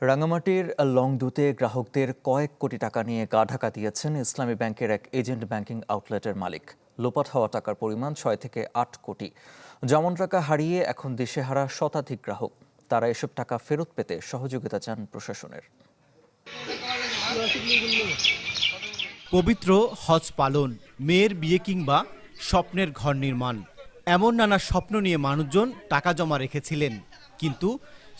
রাঙামাটির লংদুতে গ্রাহকদের কয়েক কোটি টাকা নিয়ে গা ঢাকা দিয়েছেন ইসলামী ব্যাংকের এক এজেন্ট ব্যাংকিং আউটলেটের মালিক। লোপাট হওয়া টাকার পরিমাণ 6 থেকে 8 কোটি। যেমন টাকা হারিয়ে এখন দিশেহারা শতাধিক গ্রাহক। তারা এসব টাকা ফেরত পেতে সহযোগিতা চান প্রশাসনের। পবিত্র হজ পালন, মেয়ের বিয়ে কিংবা স্বপ্নের ঘর নির্মাণ, এমন নানা স্বপ্ন নিয়ে মানুষজন টাকা জমা রেখেছিলেন। কিন্তু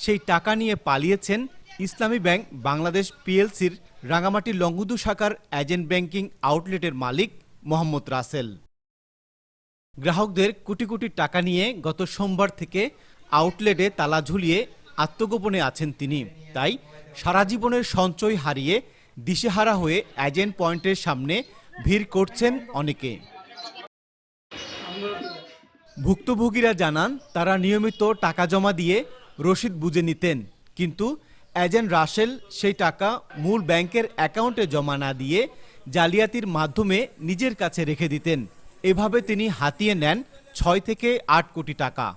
সেই টাকা নিয়ে পালিয়েছেন ইসলামী ব্যাংক বাংলাদেশ পিএলসির রাঙামাটি লংগুদু শাখার এজেন্ট ব্যাংকিং আউটলেটের মালিক মোহাম্মদ রাসেল। গ্রাহকদের কোটি কোটি টাকা নিয়ে গত সোমবার থেকে আউটলেটে তালা ঝুলিয়ে আত্মগোপনে আছেন তিনি। তাই সারা জীবনের সঞ্চয় হারিয়ে দিশেহারা হয়ে এজেন্ট পয়েন্টের সামনে ভিড় করছেন অনেকে। ভুক্তভোগীরা জানান, তারা নিয়মিত টাকা জমা দিয়ে রসিদ বুঝে নিতেন, কিন্তু এজেন্ট রাসেল সেই টাকা মূল ব্যাংকের অ্যাকাউন্টে জমা না দিয়ে জালিয়াতির মাধ্যমে নিজের কাছে রেখে দিতেন। এভাবে তিনি হাতিয়ে নেন 6 থেকে 8 কোটি টাকা।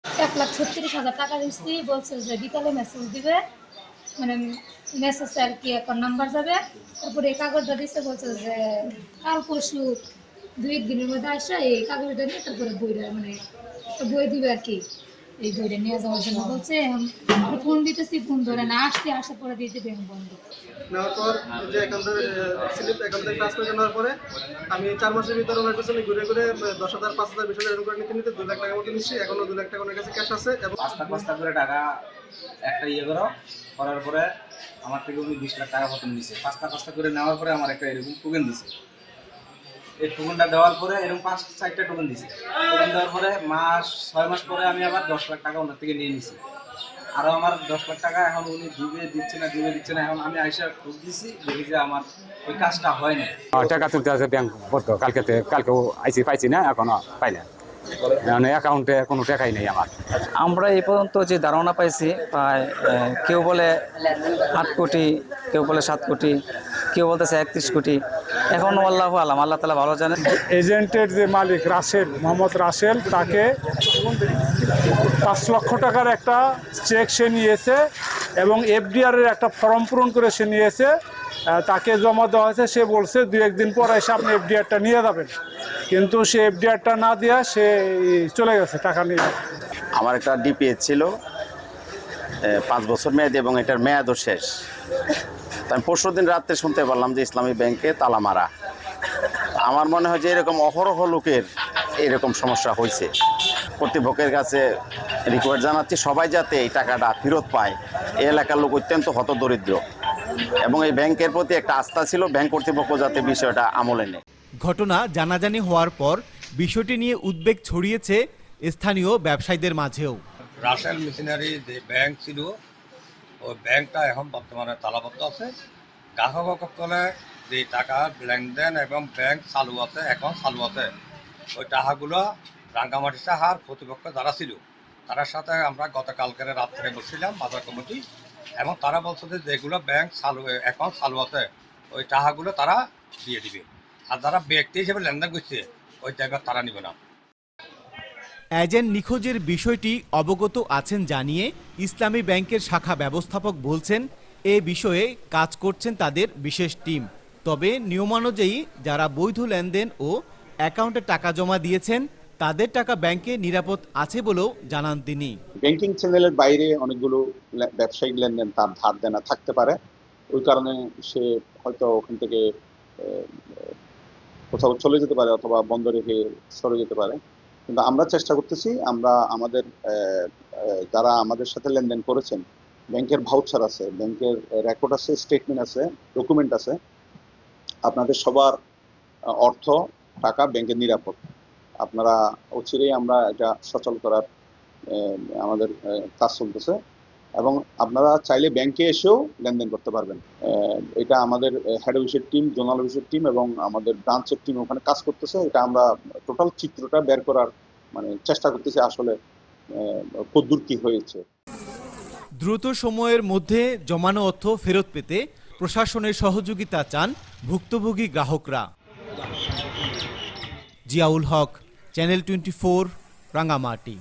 1,36,000 টাকা দিচ্ছি, বলছে যে বিকালে মেসেজ দিবে, মানে মেসেজ আর কি অ্যাকাউন্ট নাম্বার যাবে। তারপরে এই কাগজটা দিচ্ছে, বলছে যে কাল পরশু 2 দিনের মধ্যে আসে এই কাগজটা নিয়ে তারপরে বই দিবে আর কি। এই বইটা নিয়ে যাওয়ার জন্য বলছে। ফোন দিতেছি, ফোন ধরে না, আসার পরে দিয়েছে ব্যাংক বন্ধ। নেওয়ার পর যে অ্যাকাউন্টে ট্রান্সফার নেওয়ার পরে আমি 4 মাসের ভিতরে ওনার কাছে ঘুরে 10,000, 5,000, 20,000 এরকম করে নিতে 2 লাখ টাকা মতো নিচ্ছি। এখনো 2 লাখ টাকা ওনার কাছে ক্যাশ আছে। এবং পাঁচটা করে টাকা একটা করার পরে আমার থেকে উনি 20 লাখ টাকা মতন নিচ্ছে। পাঁচটা করে নেওয়ার পরে আমার একটা এরকম টোকেন দিছে। এই টোকেনটা দেওয়ার পরে এরকম 5-4টা টোকেন দিছে। টোকেন দেওয়ার পরে 6 মাস পরে আমি আবার 10 লাখ টাকা ওনার থেকে নিয়ে নিছি। আরও আমার 10 লাখ টাকা এখন উনি দিচ্ছে না। এখন আমি আইসা খোঁজ দিছি, দেখি যে আমার ওই কাজটা হয় না। টাকা তুলতে আছে ব্যাংক বলতো, কালকেও পাইছি না, এখনো পাই না। অ্যাকাউন্টে কোনো টাকাই নেই আমার। আমরা এই পর্যন্ত যে ধারণা পাইছি, প্রায় কেউ বলে 8 কোটি, কেউ বলে 7 কোটি, কেউ বলতেছে 31 কোটি। এখন আল্লাহু আলাম, আল্লাহ তাআলা ভালো জানেন। এজেন্টের যে মালিক রাসেল, মোহাম্মদ রাসেল, তাকে 5 লক্ষ টাকার একটা চেক সে নিয়েছে এবং এফডিআর এর একটা ফর্ম পূরণ করে সে নিয়েছে। তাকে জমা দেওয়া হয়েছে। সে বলছে 2-1 দিন পর এসে আপনি এফডিআরটা নিয়ে যাবেন, কিন্তু সে এফডিআরটা না দিয়া সে চলে গেছে টাকা নিয়ে। আমার একটা ডিপিএস ছিল 5 বছর মেয়াদি এবং এটার মেয়াদও শেষ। আমি পরশুদিন রাত্রে শুনতে পারলাম যে ইসলামী ব্যাংকে তালা মারা। আমার মনে হয় যে এরকম অহরহ লোকের এরকম সমস্যা হয়েছে। কর্তৃপক্ষের কাছে রিকোয়েস্ট জানাচ্ছি, সবাই যাতে এই টাকাটা ফেরত পায়। এই এলাকার লোক অত্যন্ত হতদরিদ্র এবং এই ব্যাংকের প্রতি একটা আস্থা ছিল, ব্যাংক কর্তৃপক্ষ যাতে বিষয়টা আমলে নেয়। ঘটনা জানাজানি হওয়ার পর বিষয়টি নিয়ে উদ্বেগ ছড়িয়েছে স্থানীয় ব্যবসায়ীদের মাঝেও। রাসেল মেশিনারি যে ব্যাংক ছিল, ওই ব্যাংকটা এখন বর্তমানে তালাবদ্ধ আছে। গ্রাহকসকলে যে টাকা লেনদেন এবং ব্যাংক চালু আছে, এখন চালু আছে, ওই টাকাগুলো রাঙ্গামাটি শাখার প্রতিপক্ষ যারা ছিল তার সাথে আমরা গতকালকের রাত্রে বসছিলাম বাজার কমিটি, এবং তারা বলছে যে যেগুলো ব্যাংক এখন চালু আছে ওই টাকাগুলো তারা দিয়ে দিবে, আর যারা ব্যক্তি হিসেবে লেনদেন করছে ওই টাকা তারা নিবে না। এজেন্ট নিখোঁজের বিষয়টি অবগত আছেন জানিয়ে ইসলামী ব্যাংকের শাখা ব্যবস্থাপক বলছেন, এ বিষয়ে কাজ করছেন তাদের বিশেষ টিম। তবে নিয়মানুযায়ী যারা বৈধ লেনদেন ও অ্যাকাউন্টে টাকা জমা দিয়েছেন তাদের টাকা ব্যাংকে নিরাপদ আছে বলেও জানান তিনি। ব্যাংকিং চ্যানেলের বাইরে অনেকগুলো ব্যবসায়িক লেনদেন তার ধার দেনা থাকতে পারে, ওই কারণে সে হয়তো ওখান থেকে কোথাও চলে যেতে পারে অথবা বন্ধ রেখে সরে যেতে পারে। কিন্তু আমরা চেষ্টা করতেছি, আমরা আমাদের যারা আমাদের সাথে লেনদেন করেছেন, ব্যাংকের ভাউচার আছে, ব্যাংকের রেকর্ড আছে, স্টেটমেন্ট আছে, ডকুমেন্ট আছে, আপনাদের সবার অর্থ টাকা ব্যাংকের নিরাপদ। আপনারা অচিরেই আমরা এটা সচল করার আমাদের কাজ চলতেছে এবং আপনারা চাইলে ব্যাংকে এসেও লেনদেন করতে পারবেন। এটা আমাদের হেড অফিসের টিম, জোনাল অফিসের টিম এবং আমাদের ব্রাঞ্চের টিম ওখানে কাজ করতেছে। এটা আমরা টোটাল চিত্রটা বের করার চেষ্টা করতেছি, আসলে কদ্দূর কি হয়েছে। দ্রুত সময়ের মধ্যে জমানো অর্থ ফেরত পেতে প্রশাসনের সহযোগিতা চান ভুক্তভোগী গ্রাহকরা। জিয়াউল হক, চ্যানেল 24, রাঙ্গামাটি।